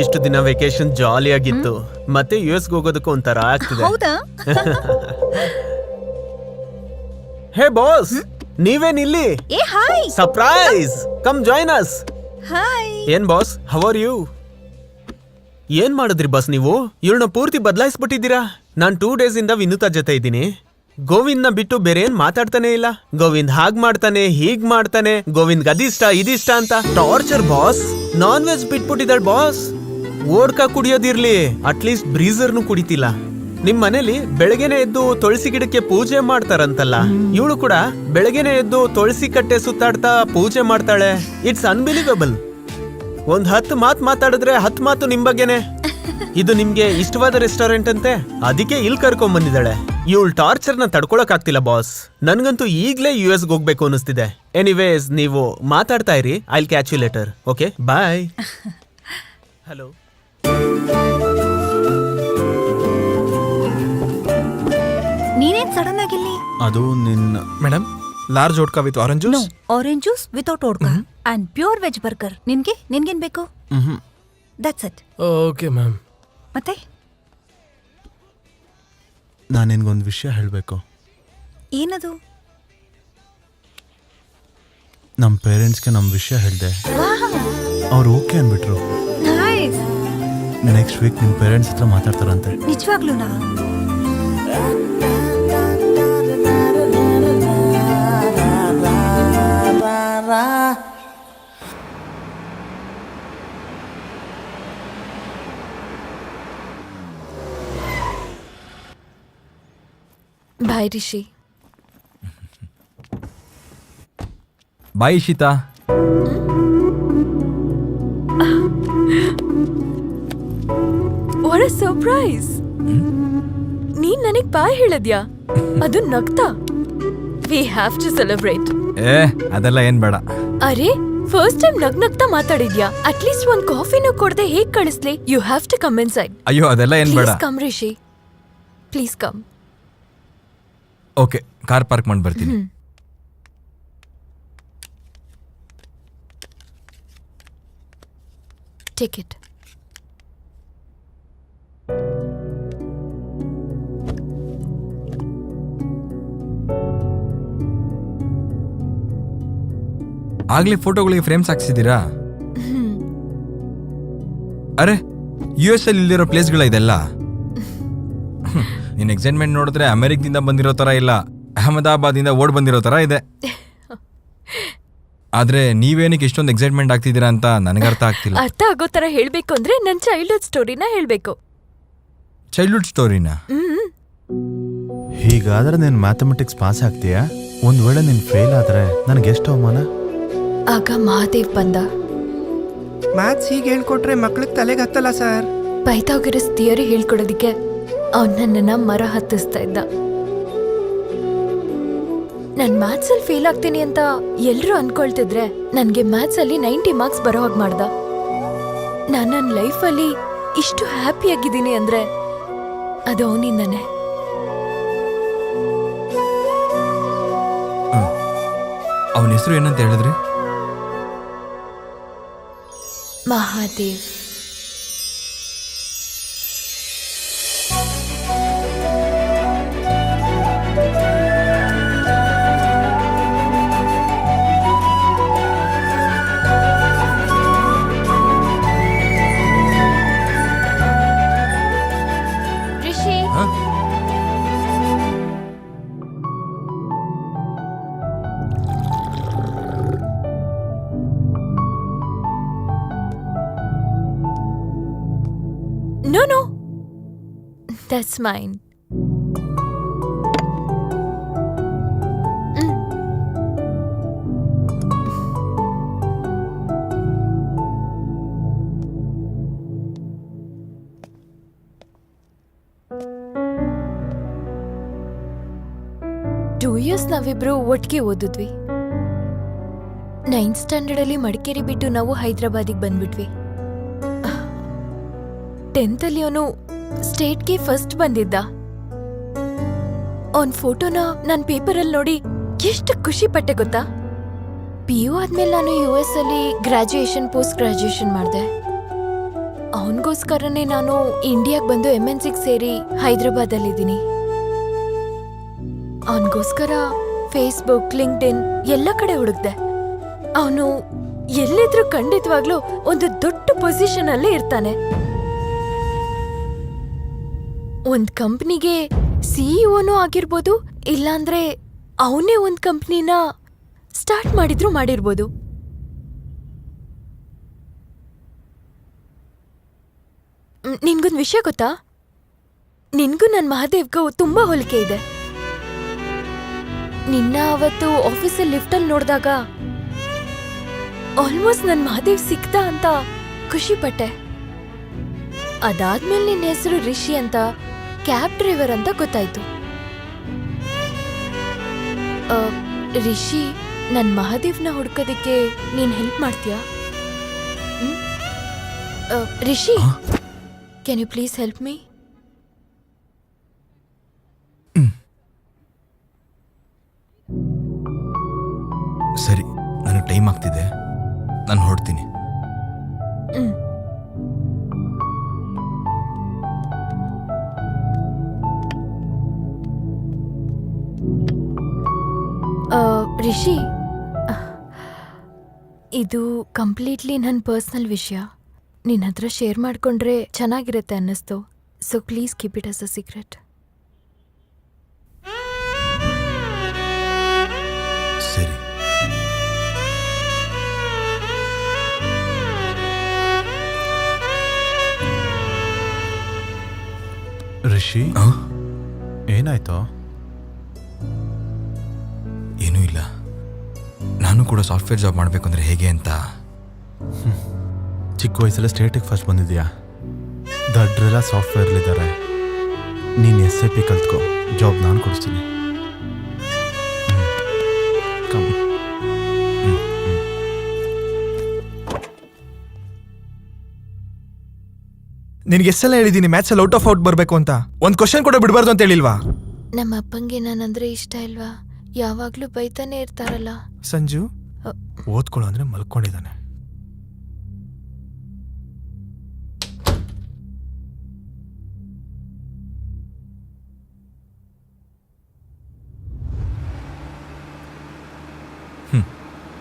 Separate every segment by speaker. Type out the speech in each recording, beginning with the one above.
Speaker 1: ಇಷ್ಟು ದಿನ ವೆಕೇಶನ್ ಜಾಲಿ ಆಗಿತ್ತು, ಮತ್ತೆ US ಹೋಗೋದಕ್ಕೂ ಒಂಥರ ಆಗ್ತಿದೆ.
Speaker 2: ಹೌದಾ?
Speaker 1: ಹೇ ಬಾಸ್, ನೀವೇನಿಲ್ಲಿ?
Speaker 2: ಏ hi.
Speaker 1: Surprise, come join us.
Speaker 2: Hi.
Speaker 1: ಏನ್ ಬಾಸ್, ಹೌ ಆರ್ ಯು? ಏನ್ ಮಾಡಿದ್ರಿ ಬಾಸ್ ನೀವು? ಇವ್ರನ್ನ ಪೂರ್ತಿ ಬದಲಾಯಿಸ್ಬಿಟ್ಟಿದ್ದೀರಾ. ನಾನ್ 2 days ಇಂದ ವಿನುತಾ ಜೊತೆ ಇದ್ದೀನಿ. ಗೋವಿಂದ್ ನ ಬಿಟ್ಟು ಬೇರೆ ಏನ್ ಮಾತಾಡ್ತಾನೆ ಇಲ್ಲ. ಗೋವಿಂದ್ ಹಾಗ್ ಮಾಡ್ತಾನೆ, ಹೀಗ್ ಮಾಡ್ತಾನೆ, ಗೋವಿಂದ್ ಅದಿಷ್ಟ ಇದಿಷ್ಟ ಅಂತ ಟಾರ್ಚರ್ ಬಾಸ್. ನಾನ್ ವೆಜ್ ಬಿಟ್ಬಿಟ್ಟಿದ್ದಾಳ ಬಾಸ್. ಓಡ್ಕಾ ಕುಡಿಯೋದಿರ್ಲಿ, ಅಟ್ಲೀಸ್ಟ್ ಬ್ರೀಸರ್ನು ಕುಡಿತಿಲ್ಲ. ನಿಮ್ ಮನೇಲಿ ಬೆಳಗ್ಗೆನೆ ಎದ್ದು ತುಳಸಿ ಗಿಡಕ್ಕೆ ಪೂಜೆ ಮಾಡ್ತಾರಂತಲ್ಲ, ಇವಳು ಕೂಡ ಬೆಳಗ್ಗೆನೆ ಎದ್ದು ತುಳಸಿ ಕಟ್ಟೆ ಸುತ್ತಾಡ್ತಾ ಪೂಜೆ ಮಾಡ್ತಾಳೆ. It's unbelievable. ಒಂದ್ 10 ಮಾತು ಮಾತಾಡಿದ್ರೆ 10 ಮಾತು ನಿಮ್ ಬಗ್ಗೆನೆ. ಇದು ನಿಮ್ಗೆ ಇಷ್ಟವಾದ ರೆಸ್ಟೋರೆಂಟ್ ಅಂತೆ, ಅದಕ್ಕೆ ಇಲ್ಲಿ ಕರ್ಕೊಂಡ್ ಬಂದಿದ್ದಾಳೆ. ಇವಳು ಟಾರ್ಚರ್ನ ತಡ್ಕೊಳಕ್ ಆಗ್ತಿಲ್ಲ ಬಾಸ್. ನನ್ಗಂತೂ ಈಗ್ಲೇ US ಹೋಗ್ಬೇಕು ಅನಿಸ್ತಿದೆ. ಎನಿವೇಸ್, ನೀವು ಮಾತಾಡ್ತಾ ಇರಿ. I will catch you later. Okay, bye. Hello.
Speaker 2: ನೀನೇನ್ ಸಡನ್ ಆಗಿಲ್ಲಿ?
Speaker 3: ಅದು ನಿನ್ನ
Speaker 4: madam, large vodka with orange juice.
Speaker 2: Orange juice without vodka and pure veg burger. ನಿನ್ಗೇನ್ ಬೇಕು? That's it.
Speaker 4: Okay ma'am.
Speaker 2: ಮತ್ತೆ
Speaker 3: ನಾನು ನಿನ್ಗೊಂದು ವಿಷಯ ಹೇಳಬೇಕು.
Speaker 2: ಏನದು?
Speaker 3: ನಮ್ಮ ಪೇರೆಂಟ್ಸ್ಗೆ ನಮ್ಮ ವಿಷಯ ಹೇಳಿದೆ, ಅವ್ರು ಓಕೆ ಅಂದ್ಬಿಟ್ರು.
Speaker 2: ನೈಸ್.
Speaker 3: ನೆಕ್ಸ್ಟ್ ವೀಕ್ ನಿಮ್ಮ ಪೇರೆಂಟ್ಸ್ ಹತ್ರ ಮಾತಾಡ್ತಾರಂತೆ.
Speaker 2: ನಿಜವಾಗ್ಲೂನಾ?
Speaker 5: Bye Rishi.
Speaker 6: Bye Ishita.
Speaker 5: What a surprise. ನೀನ್ ನನಗ್ ಬಾಯ್ ಹೇಳದ್ಯಾ? ಅದು ನಗ್ತಾ. We have to celebrate.
Speaker 6: ಅದೆಲ್ಲ ಏನ್ ಬೇಡ.
Speaker 5: ಅರೆ, ಫಸ್ಟ್ ಟೈಮ್ ನಗ್ನಗ್ತಾ ಮಾತಾಡಿದ್ಯಾ? ಅಟ್ಲೀಸ್ಟ್ ಒಂದ್ ಕಾಫಿನೂ ಕೊಡದೆ ಹೇಗ್ ಕಳಿಸ್ಲಿ? You have to come inside.
Speaker 6: ಅಯ್ಯೋ, ಅದೆಲ್ಲ ಏನ್ ಬೇಡ.
Speaker 5: Please come Rishi, please come.
Speaker 6: Okay, car park ಮಾಡಿ ಬರ್ತೀನಿ.
Speaker 5: Take it.
Speaker 6: ಆಗ್ಲೇ ಫೋಟೋಗಳಿಗೆ ಫ್ರೇಮ್ಸ್ ಹಾಕ್ಸಿದ್ದೀರಾ? ಅರೆ, US ಅಲ್ಲಿ ಇಲ್ಲಿರೋ ಪ್ಲೇಸ್ಗಳ ಇದೆಲ್ಲ. ನಿನ್ ಎಕ್ಸೈಟ್ಮೆಂಟ್ ನೋಡಿದ್ರೆ ಅಮೆರಿಕದಿಂದ ಬಂದಿರೋ ತರ ಇಲ್ಲ, ಅಹಮದಾಬಾದಿಂದ ಓಡ್ ಬಂದಿರೋ ತರ ಇದೆ. ಆದ್ರೆ ನೀವೇನಕ್ಕೆ ಇಷ್ಟೊಂದು ಎಕ್ಸೈಟ್ಮೆಂಟ್ ಆಗ್ತಿದ್ದೀರಾ ಅಂತ ನನಗೆ ಅರ್ಥ ಆಗ್ತಿಲ್ಲ.
Speaker 5: ಅರ್ಥ ಆಗೋ ತರ ಹೇಳ್ಬೇಕು ಅಂದ್ರೆ ನನ್ ಚೈಲ್ಡ್ಹುಡ್ ಸ್ಟೋರಿನ ಹೇಳ್ಬೇಕು.
Speaker 6: ಚೈಲ್ಡ್ಹುಡ್ ಸ್ಟೋರಿನಾ?
Speaker 3: ಹೀಗಾದ್ರೆ ನೀನು ಮ್ಯಾಥಮೆಟಿಕ್ಸ್ ಪಾಸ್ ಆಗ್ತೀಯಾ? ಒಂದ್ ವೇಳೆ ನೀನು ಫೇಲ್ ಆದ್ರೆ ನನಗೆ ಎಷ್ಟು ಅವಮಾನ.
Speaker 5: ಆಗ ಮಹಾದೇವ್ ಬಂದ.
Speaker 4: ಮ್ಯಾಥ್ಸ್ ಹೀಗೆ ಹೇಳ್ಕೊಟ್ರೆ ಮಕ್ಳಿಗೆ ತಲೆಗೆ ಹತ್ತಲ್ಲ ಸರ್.
Speaker 5: ಪೈಥಾಗರಸ್ ಥಿಯರಿ ಹೇಳ್ಕೊಡೋದಿಕ್ಕೆ ಅವನ್ ನನ್ನನ್ನ ಮರ ಹತ್ತಿಸ್ತಾ ಇದ್ದ. ನಾನ್ ಮ್ಯಾಥ್ಸ್ ಅಲ್ಲಿ ಫೇಲ್ ಆಗ್ತೀನಿ ಅಂತ ಎಲ್ರು ಅನ್ಕೊಳ್ತಿದ್ರೆ ನನ್ಗೆ ಮ್ಯಾಥ್ಸ್ ಅಲ್ಲಿ 90 ಮಾರ್ಕ್ಸ್ ಬರೋ ಹಾಗೆ ಮಾಡ್ದ. ನಾನ್ ನನ್ನ ಲೈಫಲ್ಲಿ ಇಷ್ಟು ಹ್ಯಾಪಿ ಆಗಿದ್ದೀನಿ ಅಂದ್ರೆ ಅದು ಅವನಿಂದಾನೆ.
Speaker 6: ಅವನ ಹೆಸರು ಏನಂತ ಹೇಳಿದ್ರಿ?
Speaker 5: Mahadev. Rishi, No, that's mine. Two years ನಾವಿಬ್ರು ಒಟ್ಟಿಗೆ ಓದಿದ್ವಿ. 9th ಸ್ಟ್ಯಾಂಡರ್ಡ್ ಅಲ್ಲಿ ಮಡಿಕೇರಿ ಬಿಟ್ಟು ನಾವು ಹೈದರಾಬಾದಿಗೆ ಬಂದ್ಬಿಟ್ವಿ. 10th ಅಲ್ಲಿ ಅವನು ಸ್ಟೇಟ್ಗೆ ಫಸ್ಟ್ ಬಂದಿದ್ದ. ಅವನ್ ಫೋಟೋನ ನಾನ್ ಪೇಪರಲ್ಲಿ ನೋಡಿ ಎಷ್ಟು ಖುಷಿ ಪಟ್ಟೆ ಗೊತ್ತಾ? PU ಆದ್ಮೇಲೆ ನಾನು US ಅಲ್ಲಿ ಗ್ರಾಜುಯೇಷನ್ ಪೋಸ್ಟ್ ಗ್ರಾಜುಯೇಷನ್ ಮಾಡಿದೆ. ಅವನಿಗೋಸ್ಕರನೇ ನಾನು ಇಂಡಿಯಾಗ್ ಬಂದು MNC ಸೇರಿ ಹೈದರಾಬಾದಲ್ಲಿದ್ದೀನಿ. ಅವನಿಗೋಸ್ಕರ ಫೇಸ್ಬುಕ್, ಲಿಂಕ್ಡ್ಇನ್ ಎಲ್ಲ ಕಡೆ ಹುಡುಕ್ದೆ. ಅವನು ಎಲ್ಲಿದ್ರೂ ಖಂಡಿತವಾಗ್ಲೂ ಒಂದು ದೊಡ್ಡ ಪೊಸಿಷನ್ ಅಲ್ಲೇ ಇರ್ತಾನೆ. ಒಂದ್ ಕಂಪ್ನಿಗೆ CEO ಆಗಿರ್ಬೋದು, ಇಲ್ಲಾಂದ್ರೆ ಅವನೇ ಒಂದ್ ಕಂಪ್ನಿನ ಸ್ಟಾರ್ಟ್ ಮಾಡಿರ್ಬೋದು. ನಿನ್ಗೊಂದ್ ವಿಷಯ ಗೊತ್ತಾ? ನಿನ್ಗೂ ನನ್ ಮಹಾದೇವ್ಗೂ ತುಂಬಾ ಹೋಲಿಕೆ ಇದೆ. ನಿನ್ನ ಅವತ್ತು ಆಫೀಸಲ್ಲಿ ಲಿಫ್ಟಲ್ಲಿ ನೋಡಿದಾಗ ಆಲ್ಮೋಸ್ಟ್ ನನ್ ಮಹಾದೇವ್ ಸಿಕ್ತ ಅಂತ ಖುಷಿ ಪಟ್ಟೆ. ಅದಾದ್ಮೇಲೆ ನಿನ್ನ ಹೆಸರು ರಿಷಿ ಅಂತ, ಕ್ಯಾಬ್ ಡ್ರೈವರ್ ಅಂತ ಗೊತ್ತಾಯ್ತು. ರಿಷಿ, ನನ್ ಮಹಾದೇವ್ನ ಹುಡ್ಕೋದಿಕ್ಕೆ ನೀನ್ ಹೆಲ್ಪ್ ಮಾಡ್ತೀಯಾ? Rishi, can you please help me?
Speaker 6: ಸರಿ, ನನಗೆ ಟೈಮ್ ಆಗ್ತಿದೆ, ನಾನು ಹೊರಡ್ತೀನಿ.
Speaker 5: ರಿಷಿ, ಇದು ಕಂಪ್ಲೀಟ್ಲಿ ನನ್ನ ಪರ್ಸ್ನಲ್ ವಿಷಯ. ನಿನ್ನ ಹತ್ರ ಶೇರ್ ಮಾಡ್ಕೊಂಡ್ರೆ ಚೆನ್ನಾಗಿರುತ್ತೆ ಅನ್ನಿಸ್ತು. So please keep it as a secret.
Speaker 6: ಸರಿ.
Speaker 3: ರಿಷಿ, ಏನಾಯ್ತು?
Speaker 6: ಏನೂ ಇಲ್ಲ. ನಾನು ಕೂಡ ಸಾಫ್ಟ್ವೇರ್ ಜಾಬ್ ಮಾಡಬೇಕು ಅಂದರೆ ಹೇಗೆ ಅಂತ.
Speaker 3: ಚಿಕ್ಕ ವಯಸ್ಸಲ್ಲ ಸ್ಟೇಟಿಗೆ ಫಸ್ಟ್ ಬಂದಿದ್ಯಾ? ದಡ್ರೆಲ್ಲ ಸಾಫ್ಟ್ವೇರ್ಲಿದ್ದಾರೆ. ನೀನು SAP ಕಲ್ತ್ಕೋ, ಜಾಬ್ ನಾನು ಕೊಡಿಸ್ತೀನಿ.
Speaker 4: ನಿನ್ಗೆ ಎಷ್ಟೆಲ್ಲ ಹೇಳಿದೀನಿ ಮ್ಯಾಥ್ಸಲ್ಲಿ ಔಟ್ ಆಫ್ ಔಟ್ ಬರಬೇಕು ಅಂತ. ಒಂದು ಕ್ವಶನ್ ಕೂಡ ಬಿಡಬಾರ್ದು ಅಂತ ಹೇಳಿಲ್ವಾ?
Speaker 5: ನಮ್ಮ ಅಪ್ಪಂಗೆ ನಾನಂದ್ರೆ ಇಷ್ಟ ಇಲ್ವಾ? ಯಾವಾಗ್ಲೂ ಬೈತಾನೆ ಇರ್ತಾರಲ್ಲ.
Speaker 4: ಸಂಜು ಓದ್ಕೊಳ್ಳೋ ಅಂದ್ರೆ ಮಲ್ಕೊಂಡಿದ್ದಾನೆ.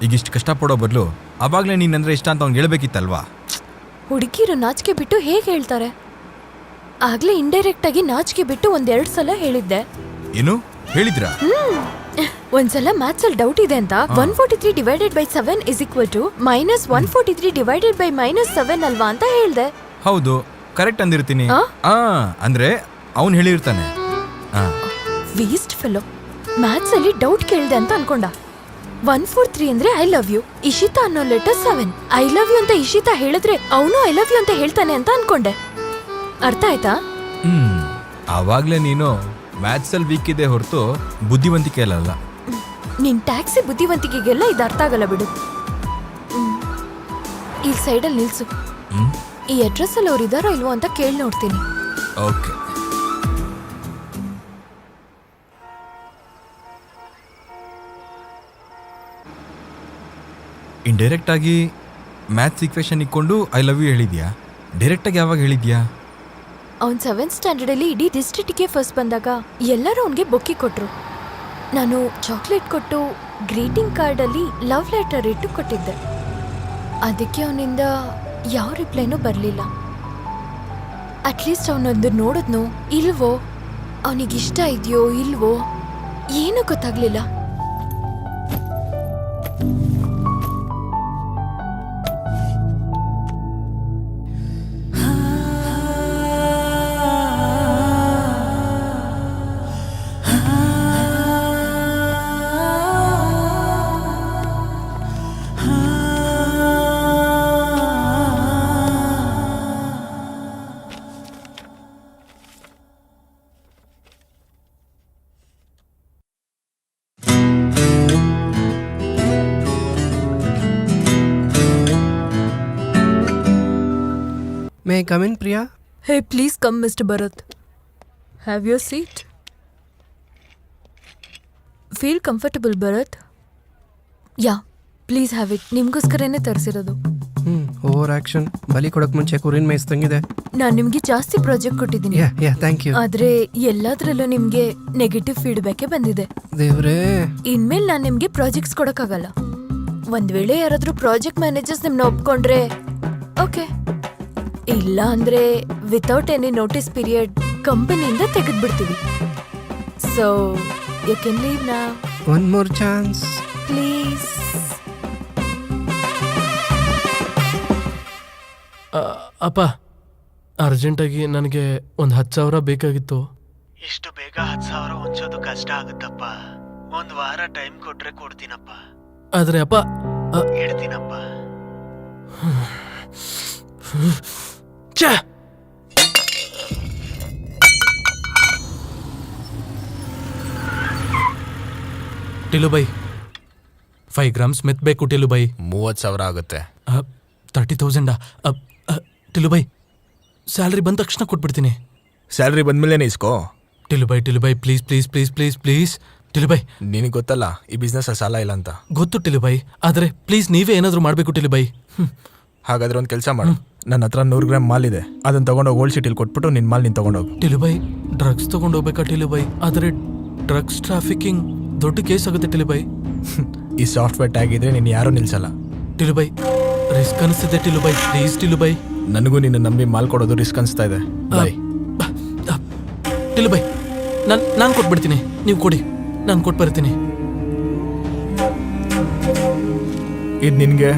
Speaker 6: ಈಗಿಷ್ಟು ಕಷ್ಟಪಡೋ ಬದಲು ಆವಾಗಲೇ ನೀನಂದ್ರೆ ಇಷ್ಟ ಅಂತ ಅವ್ನಿಗೆ ಹೇಳ್ಬೇಕಿತ್ತಲ್ವಾ?
Speaker 5: ಹುಡುಗಿರು ನಾಚಿಕೆ ಬಿಟ್ಟು ಹೇಗೆ ಹೇಳ್ತಾರೆ? ಆಗ್ಲೇ ಇಂಡೈರೆಕ್ಟ್ ಆಗಿ ನಾಚಿಕೆ ಬಿಟ್ಟು 1-2 ಸಲ ಹೇಳಿದ್ದೆ.
Speaker 6: ಏನು ಹೇಳಿದ್ರಾ?
Speaker 5: ಒಂದ್ಸಲ ಮ್ಯಾಥ್ಸ್ ಅಲ್ಲಿ ಡೌಟ್ ಇದೆ ಅಂತ 143 divided by 7 is equal to -143 divided by -7 ಅಲ್ವಾ ಅಂತ ಹೇಳ್ದೆ.
Speaker 6: ಹೌದು, ಕರೆಕ್ಟ್ ಅಂದಿರ್ತೀನಿ. ಅಂದ್ರೆ ಅವನು ಹೇಳಿರ್ತಾನೆ.
Speaker 5: Waste fellow. ಮ್ಯಾಥ್ಸ್ ಅಲ್ಲಿ ಡೌಟ್ ಕೇಳ್ದೆ ಅಂತ ಅನ್ಕೊಂಡ. 143 ಅಂದ್ರೆ ಐ ಲವ್ ಯು, ಇಶಿತಾ ಅನ್ನೋ ಲೆಟರ್ 7. ಐ ಲವ್ ಯು ಅಂತ ಇಶಿತಾ ಹೇಳಿದ್ರೆ ಅವನು ಐ ಲವ್ ಯು ಅಂತ ಹೇಳ್ತಾನೆ ಅಂತ ಅನ್ಕೊಂಡೆ. ಅರ್ಥ ಆಯ್ತಾ?
Speaker 6: ಆವಾಗ್ಲೇ ನೀನು ಮ್ಯಾಥ್ಸ್ ಅಲ್ಲಿ ವೀಕ್ ಇದೆ ಹೊರತು ಬುದ್ಧಿವಂತಿಕೆ ಅಲ್ಲ.
Speaker 5: ನಿನ್ ಟ್ಯಾಕ್ಸಿ ಬುದ್ಧಿವಂತಿಕೆಗೆಲ್ಲ ಇದು ಅರ್ಥ ಆಗಲ್ಲ ಬಿಡು. ಈ ಸೈಡಲ್ಲಿ ನಿಲ್ಸು. ಈ ಅಡ್ರೆಸ್ ಅಲ್ಲಿ ಅವ್ರು ಇದಾರೋ ಇಲ್ವೋ ಅಂತ ಕೇಳಿ ನೋಡ್ತೀನಿ.
Speaker 6: ಓಕೆ. ಇಂಡೈರೆಕ್ಟ್ ಆಗಿ ಮ್ಯಾಥ್ಸ್ ಈಕ್ವೇಷನ್ ಇಕ್ಕೊಂಡು ಐ ಲವ್ ಯು ಹೇಳಿದ್ಯಾ? ಡೈರೆಕ್ಟ್ ಆಗಿ ಯಾವಾಗ ಹೇಳಿದ್ಯಾ?
Speaker 5: ಅವ್ನು 7th ಸ್ಟ್ಯಾಂಡರ್ಡ್ ಅಲ್ಲಿ ಇಡೀ ಡಿಸ್ಟ್ರಿಕ್ಟ್ಗೆ ಫಸ್ಟ್ ಬಂದಾಗ ಎಲ್ಲರೂ ಅವನಿಗೆ ಬೊಕ್ಕಿ ಕೊಟ್ರು. ನಾನು ಚಾಕ್ಲೇಟ್ ಕೊಟ್ಟು ಗ್ರೀಟಿಂಗ್ ಕಾರ್ಡ್ ಅಲ್ಲಿ ಲವ್ ಲೆಟರ್ ಇಟ್ಟು ಕೊಟ್ಟಿದ್ದೆ. ಅದಕ್ಕೆ ಅವನಿಂದ ಯಾವ ರಿಪ್ಲೈನೂ ಬರಲಿಲ್ಲ. ಅಟ್ಲೀಸ್ಟ್ ಅವನೊಂದು ನೋಡಿದ್ನೋ ಇಲ್ವೋ, ಅವನಿಗಿಷ್ಟ ಇದೆಯೋ ಇಲ್ವೋ ಏನೂ ಗೊತ್ತಾಗ್ಲಿಲ್ಲ.
Speaker 4: May I come in, Priya?
Speaker 5: Hey, please come, Mr. Bharat. Have your seat. Feel comfortable, Bharat. Yeah, please have it. ನಿಮ್ಗೋಸ್ಕರನೇ ತರಿಸಿರೋದು.
Speaker 4: Over action. ಬಲಿ ಕೊಡಕ್ ಮುಂಚೆ ಕುರಿನ್ ಮೇಯಿಸ್ದಂಗಿದೆ.
Speaker 5: ನಾನ್ ನಿಮ್ಗೆ ಜಾಸ್ತಿ ಪ್ರಾಜೆಕ್ಟ್ ಕೊಟ್ಟಿದ್ದೀನಿ,
Speaker 4: ಯಾ ಥ್ಯಾಂಕ್ ಯು.
Speaker 5: ಆದ್ರೆ ಎಲ್ಲಾದ್ರಲ್ಲೂ ನಿಮ್ಗೆ ನೆಗೆಟಿವ್ ಫೀಡ್ಬ್ಯಾಕ್ ಬಂದಿದೆ.
Speaker 4: ದೇವ್ರೇ.
Speaker 5: ಇನ್ಮೇಲೆ ನಾನ್ ನಿಮ್ಗೆ ಪ್ರಾಜೆಕ್ಟ್ಸ್ ಕೊಡಕ್ಕಾಗಲ್ಲ. ಒಂದ್ ವೇಳೆ ಯಾರಾದ್ರೂ ಪ್ರಾಜೆಕ್ಟ್ ಮ್ಯಾನೇಜರ್ಸ್ ನಿಮ್ನ ಒಪ್ಕೊಂಡ್ರೆ ಓಕೆ, ಇಲ್ಲ ಅಂದ್ರೆ ವಿತೌಟ್ ಎನಿ ನೋಟಿಸ್ ಪೀರಿಯಡ್ ಕಂಪನಿಯಿಂದ ತೆಗೆದ್ಬಿಡ್ತೀವಿ. ಸೊ ಯು ಕ್ಯಾನ್ ಲೀವ್ ನಾ,
Speaker 4: ಒನ್ ಮೋರ್ ಚಾನ್ಸ್
Speaker 5: ಪ್ಲೀಸ್.
Speaker 7: ಅಪ್ಪ, ಅರ್ಜೆಂಟಾಗಿ ನನಗೆ ಒಂದು 10,000 ಬೇಕಾಗಿತ್ತು.
Speaker 1: ಇಷ್ಟು ಬೇಗ 10,000 ಹೊಂಚೋದು ಕಷ್ಟ ಆಗುತ್ತಪ್ಪ. ಒಂದ್ ವಾರ ಟೈಮ್ ಕೊಟ್ರೆ ಕೊಡ್ತೀನಪ್ಪ.
Speaker 7: ಆದರೆ ಅಪ್ಪ,
Speaker 1: ಇಡ್ತೀನಪ್ಪ.
Speaker 7: ಛೇ! ಟಿಲುಬೈ 5 ಗ್ರಾಮ್ಸ್ ಮೆತ್ ಬೇಕು ಟಿಲುಬೈ.
Speaker 3: 30,000 ಆಗುತ್ತೆ.
Speaker 7: 30,000. ಟಿಲುಬೈ ಸ್ಯಾಲ್ರಿ ಬಂದ ತಕ್ಷಣ ಕೊಟ್ಬಿಡ್ತೀನಿ.
Speaker 3: ಸ್ಯಾಲ್ರಿ ಬಂದ್ಮೇಲೆ ಇಸ್ಕೋ.
Speaker 7: ಟಿಲುಬೈ please please please please please ಟಿಲುಬೈ.
Speaker 3: ನಿನಗೆ ಗೊತ್ತಲ್ಲ ಈ ಬಿಸ್ನೆಸ್ ಸಾಲ ಇಲ್ಲ ಅಂತ.
Speaker 7: ಗೊತ್ತು ಟಿಲುಬೈ, ಆದರೆ ಪ್ಲೀಸ್ ನೀವೇ ಏನಾದರೂ ಮಾಡಬೇಕು ಟಿಲುಬೈ.
Speaker 3: ಹಾಗಾದ್ರೆ ಒಂದು ಕೆಲಸ ಮಾಡು, ನನ್ನ ಹತ್ರ 100 ಗ್ರಾಮ್ ಮಾಲ್ ಇದೆ, ಅದನ್ನ ತಗೊಂಡೋಗಿ ಓಲ್ಡ್ ಸಿಟಿಲಿ ಕೊಟ್ಬಿಟ್ಟು ನಿನ್ನ ಮಾಲ್ ನೀನು ತಗೊಂಡೋಗು.
Speaker 7: ಟಿಲುಬೈ ಡ್ರಗ್ಸ್ ತಗೊಂಡು ಹೋಗ್ಬೇಕಾ ಟಿಲುಬೈ? ಆದರೆ ಡ್ರಗ್ಸ್ ಟ್ರಾಫಿಕಿಂಗ್ ದೊಡ್ಡ ಕೇಸ್ ಆಗುತ್ತೆ ಟಿಲುಬೈ.
Speaker 3: ಈ ಸಾಫ್ಟ್ವೇರ್ ಟ್ಯಾಗ್ ಇದ್ರೆ ನೀನು ಯಾರೂ ನಿಲ್ಸಲ್ಲ.
Speaker 7: ಟಿಲುಬೈ ರಿಸ್ಕ್ ಅನಿಸ್ತಿದೆ ಟಿಲುಬೈ, ಪ್ಲೀಸ್ ಟಿಲುಬೈ.
Speaker 3: ನನಗೂ ನಿನ್ನ ನಂಬಿ ಮಾಲ್ ಕೊಡೋದು ರಿಸ್ಕ್ ಅನಿಸ್ತಾ ಇದೆ. ಬಾಯ್.
Speaker 7: ಟಿಲುಬೈ ನಾನು ಕೊಟ್ಬಿಡ್ತೀನಿ, ನೀವು ಕೊಡಿ, ನಾನು ಕೊಟ್ಟು ಬರ್ತೀನಿ.
Speaker 3: ಇದು ನಿನಗೆ,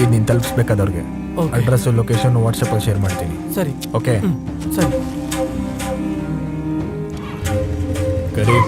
Speaker 3: ಇದು ನೀನು ತಲುಪಿಸ್ಬೇಕಾದವ್ರಿಗೆ.
Speaker 7: Okay.
Speaker 3: ಅಡ್ರೆಸ್ಸು ಲೊಕೇಶನ್ ವಾಟ್ಸಪ್ಪಲ್ಲಿ ಶೇರ್ ಮಾಡ್ತೀನಿ.
Speaker 7: ಸರಿ,
Speaker 3: ಓಕೆ
Speaker 7: ಸರಿ.
Speaker 3: ಕರಿ.